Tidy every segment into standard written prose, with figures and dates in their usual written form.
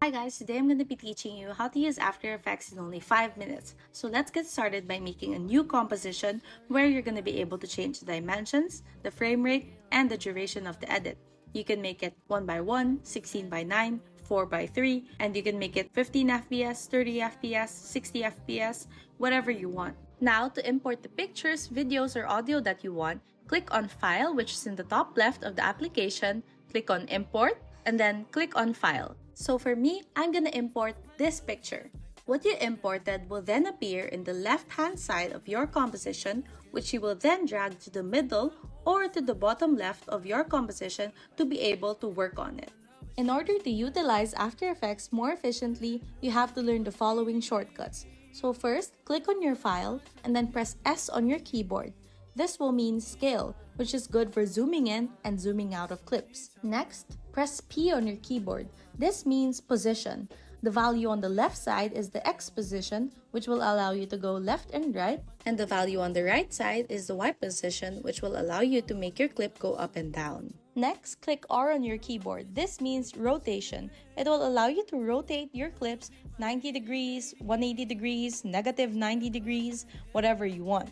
Hi guys, today I'm going to be teaching you how to use After Effects in only 5 minutes. So let's get started by making a new composition where you're going to be able to change the dimensions, the frame rate, and the duration of the edit. You can make it 1 by 1, 16 by 9, 4 by 3, and you can make it 15 FPS, 30 FPS, 60 FPS, whatever you want. Now, to import the pictures, videos, or audio that you want, click on File, which is in the top left of the application, click on Import, and then click on File. So for me, I'm gonna import this picture. What you imported will then appear in the left-hand side of your composition, which you will then drag to the middle or to the bottom left of your composition to be able to work on it. In order to utilize After Effects more efficiently, you have to learn the following shortcuts. So first, click on your file and then press S on your keyboard. This will mean scale, which is good for zooming in and zooming out of clips. Next, press P on your keyboard. This means position. The value on the left side is the X position, which will allow you to go left and right, and the value on the right side is the Y position, which will allow you to make your clip go up and down. Next, click R on your keyboard. This means rotation. It will allow you to rotate your clips 90 degrees, 180 degrees, negative 90 degrees, whatever you want.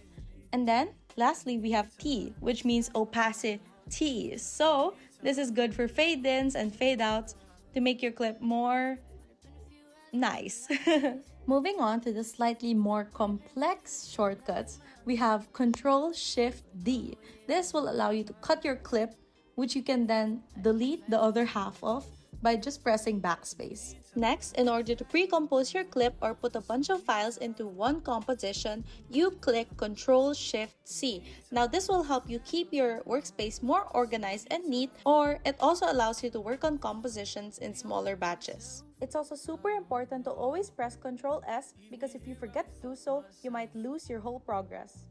And then, lastly, we have T, which means opacity. So, this is good for fade-ins and fade-outs to make your clip more nice. Moving on to the slightly more complex shortcuts, we have Control-Shift-D. This will allow you to cut your clip, which you can then delete the other half of by just pressing backspace. Next, in order to pre-compose your clip or put a bunch of files into one composition, you click Control-Shift-C. Now this will help you keep your workspace more organized and neat, or it also allows you to work on compositions in smaller batches. It's also super important to always press Ctrl-S because if you forget to do so, you might lose your whole progress.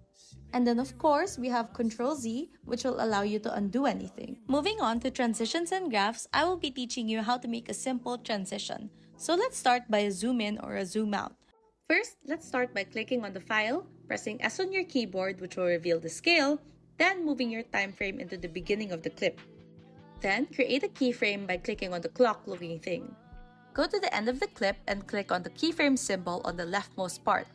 And then of course, we have Ctrl-Z, which will allow you to undo anything. Moving on to transitions and graphs, I will be teaching you how to make a simple transition. So let's start by a zoom in or a zoom out. First, let's start by clicking on the file, pressing S on your keyboard, which will reveal the scale, then moving your time frame into the beginning of the clip. Then, create a keyframe by clicking on the clock-looking thing. Go to the end of the clip and click on the keyframe symbol on the leftmost part.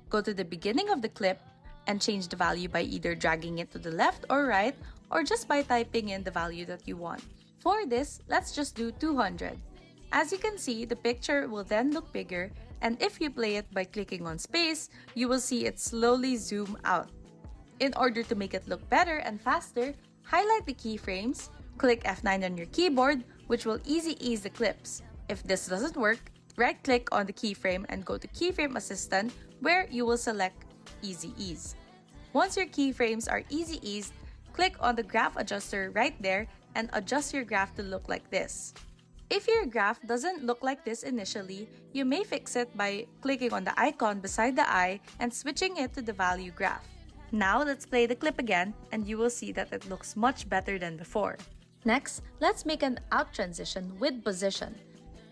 Go to the beginning of the clip and change the value by either dragging it to the left or right, or just by typing in the value that you want. For this, let's just do 200. As you can see, the picture will then look bigger, and if you play it by clicking on space, you will see it slowly zoom out. In order to make it look better and faster, highlight the keyframes, click F9 on your keyboard, which will easy ease the clips. If this doesn't work, right-click on the keyframe and go to Keyframe Assistant, where you will select Easy Ease. Once your keyframes are easy eased, click on the graph adjuster right there and adjust your graph to look like this. If your graph doesn't look like this initially, you may fix it by clicking on the icon beside the eye and switching it to the value graph. Now let's play the clip again and you will see that it looks much better than before. Next, let's make an out transition with position.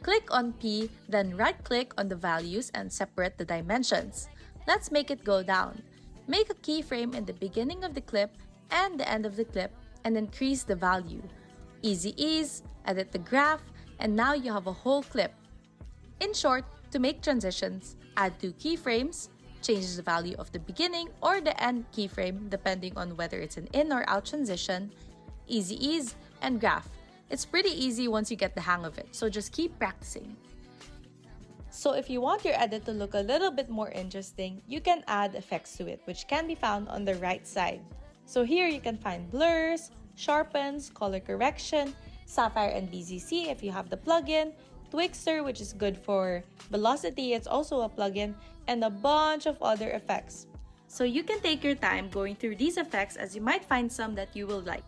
Click on P, then right-click on the values and separate the dimensions. Let's make it go down. Make a keyframe in the beginning of the clip and the end of the clip and increase the value. Easy ease, edit the graph, and now you have a whole clip. In short, to make transitions, add 2 keyframes, change the value of the beginning or the end keyframe depending on whether it's an in or out transition, easy ease, and graph. It's pretty easy once you get the hang of it, so just keep practicing. So if you want your edit to look a little bit more interesting, you can add effects to it, which can be found on the right side. So here you can find blurs, sharpens, color correction, Sapphire and BZC if you have the plugin, Twixter, which is good for velocity, it's also a plugin, and a bunch of other effects. So you can take your time going through these effects as you might find some that you will like.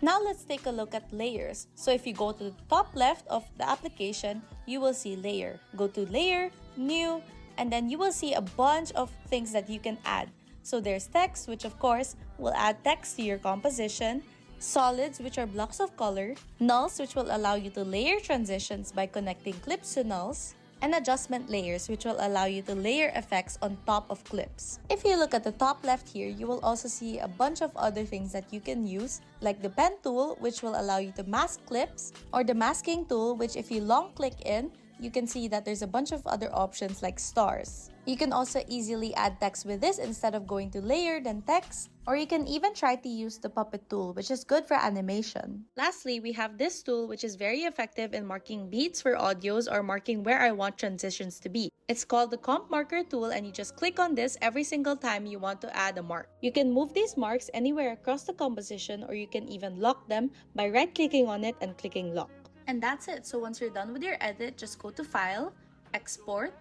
Now let's take a look at layers. So if you go to the top left of the application, you will see layer. Go to layer, new, and then you will see a bunch of things that you can add. So there's text, which of course will add text to your composition, solids, which are blocks of color, nulls, which will allow you to layer transitions by connecting clips to nulls, and adjustment layers, which will allow you to layer effects on top of clips. If you look at the top left here, you will also see a bunch of other things that you can use, like the pen tool, which will allow you to mask clips, or the masking tool, which if you long click in, you can see that there's a bunch of other options like stars. You can also easily add text with this instead of going to layer then text, or you can even try to use the puppet tool, which is good for animation. Lastly, we have this tool which is very effective in marking beats for audios or marking where I want transitions to be. It's called the comp marker tool, and you just click on this every single time you want to add a mark. You can move these marks anywhere across the composition, or you can even lock them by right-clicking on it and clicking lock. And that's it. So once you're done with your edit, just go to File, Export,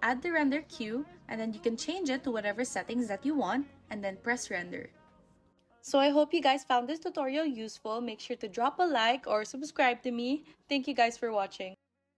add the render queue, and then you can change it to whatever settings that you want, and then press render. So I hope you guys found this tutorial useful. Make sure to drop a like or subscribe to me. Thank you guys for watching.